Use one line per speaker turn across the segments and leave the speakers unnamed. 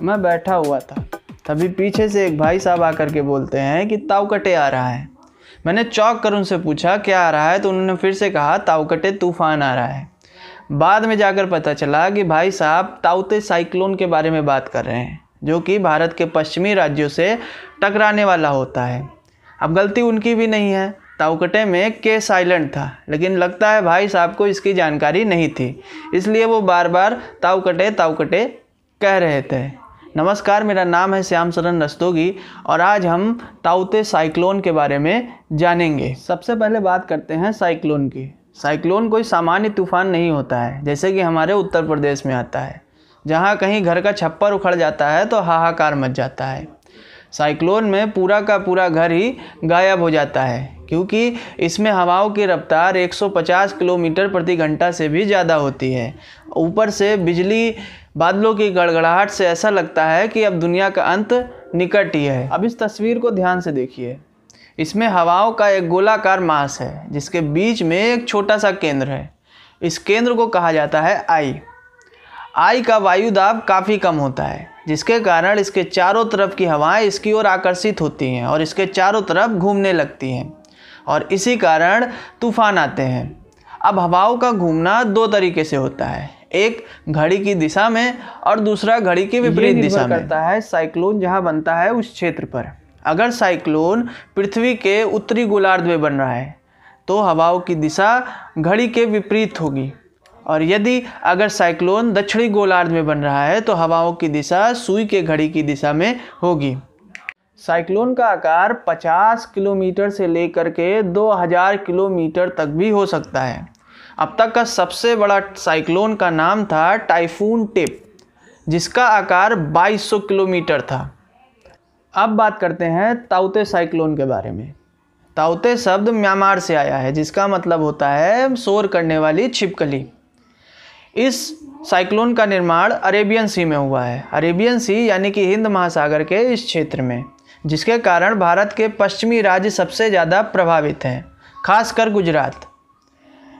मैं बैठा हुआ था, तभी पीछे से एक भाई साहब आकर के बोलते हैं कि ताऊकटे आ रहा है। मैंने चौंक कर उनसे पूछा क्या आ रहा है, तो उन्होंने फिर से कहा ताऊकटे तूफान आ रहा है। बाद में जाकर पता चला कि भाई साहब ताउते साइक्लोन के बारे में बात कर रहे हैं, जो कि भारत के पश्चिमी राज्यों से टकराने वाला होता है। अब गलती उनकी भी नहीं है, ताऊकटे में के साइलेंट था, लेकिन लगता है भाई साहब को इसकी जानकारी नहीं थी, इसलिए वो बार बार ताऊकटे ताऊकटे कह रहे थे। नमस्कार, मेरा नाम है श्याम शरण रस्तोगी और आज हम ताउते साइक्लोन के बारे में जानेंगे। सबसे पहले बात करते हैं साइक्लोन की। साइक्लोन कोई सामान्य तूफान नहीं होता है, जैसे कि हमारे उत्तर प्रदेश में आता है, जहाँ कहीं घर का छप्पर उखड़ जाता है तो हाहाकार मच जाता है। साइक्लोन में पूरा का पूरा घर ही गायब हो जाता है, क्योंकि इसमें हवाओं की रफ्तार 150 किलोमीटर प्रति घंटा से भी ज़्यादा होती है। ऊपर से बिजली, बादलों की गड़गड़ाहट से ऐसा लगता है कि अब दुनिया का अंत निकट ही है। अब इस तस्वीर को ध्यान से देखिए। इसमें हवाओं का एक गोलाकार मास है, जिसके बीच में एक छोटा सा केंद्र है। इस केंद्र को कहा जाता है आई का वायु दाब काफ़ी कम होता है, जिसके कारण इसके चारों तरफ की हवाएं इसकी ओर आकर्षित होती हैं और इसके चारों तरफ घूमने लगती हैं, और इसी कारण तूफान आते हैं। अब हवाओं का घूमना दो तरीके से होता है, एक घड़ी की दिशा में और दूसरा घड़ी की विपरीत दिशा में। करता है साइक्लोन जहां बनता है उस क्षेत्र पर। अगर साइक्लोन पृथ्वी के उत्तरी गोलार्ध में बन रहा है तो हवाओं की दिशा घड़ी के विपरीत होगी, और यदि अगर साइक्लोन दक्षिणी गोलार्ध में बन रहा है तो हवाओं की दिशा सुई के घड़ी की दिशा में होगी। साइक्लोन का आकार 50 किलोमीटर से लेकर के 2000 किलोमीटर तक भी हो सकता है। अब तक का सबसे बड़ा साइक्लोन का नाम था टाइफून टिप, जिसका आकार 2200 किलोमीटर था। अब बात करते हैं ताउते साइक्लोन के बारे में। ताउते शब्द म्यांमार से आया है, जिसका मतलब होता है शोर करने वाली छिपकली। इस साइक्लोन का निर्माण अरेबियन सी में हुआ है। अरेबियन सी यानी कि हिंद महासागर के इस क्षेत्र में, जिसके कारण भारत के पश्चिमी राज्य सबसे ज़्यादा प्रभावित हैं, खासकर गुजरात।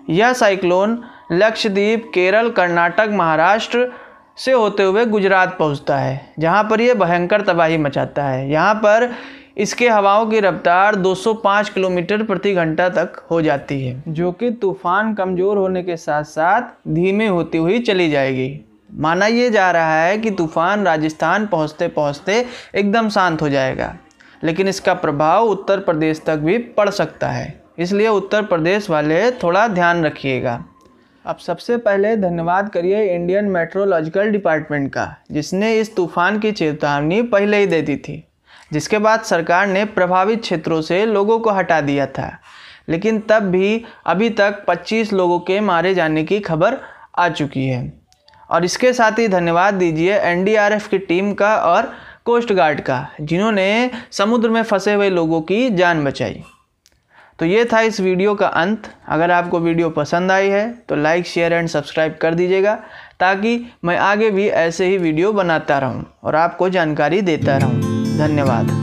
यह साइक्लोन लक्षद्वीप, केरल, कर्नाटक, महाराष्ट्र से होते हुए गुजरात पहुंचता है, जहां पर यह भयंकर तबाही मचाता है। यहां पर इसके हवाओं की रफ्तार 205 किलोमीटर प्रति घंटा तक हो जाती है, जो कि तूफान कमज़ोर होने के साथ साथ धीमे होती हुई चली जाएगी। माना यह जा रहा है कि तूफान राजस्थान पहुंचते पहुंचते एकदम शांत हो जाएगा, लेकिन इसका प्रभाव उत्तर प्रदेश तक भी पड़ सकता है, इसलिए उत्तर प्रदेश वाले थोड़ा ध्यान रखिएगा। अब सबसे पहले धन्यवाद करिए इंडियन मेट्रोलॉजिकल डिपार्टमेंट का, जिसने इस तूफ़ान की चेतावनी पहले ही दे दी थी, जिसके बाद सरकार ने प्रभावित क्षेत्रों से लोगों को हटा दिया था, लेकिन तब भी अभी तक 25 लोगों के मारे जाने की खबर आ चुकी है। और इसके साथ ही धन्यवाद दीजिए एनडीआरएफ की टीम का और कोस्ट गार्ड का, जिन्होंने समुद्र में फंसे हुए लोगों की जान बचाई। तो ये था इस वीडियो का अंत। अगर आपको वीडियो पसंद आई है तो लाइक, शेयर एंड सब्सक्राइब कर दीजिएगा, ताकि मैं आगे भी ऐसे ही वीडियो बनाता रहूं और आपको जानकारी देता रहूं। धन्यवाद।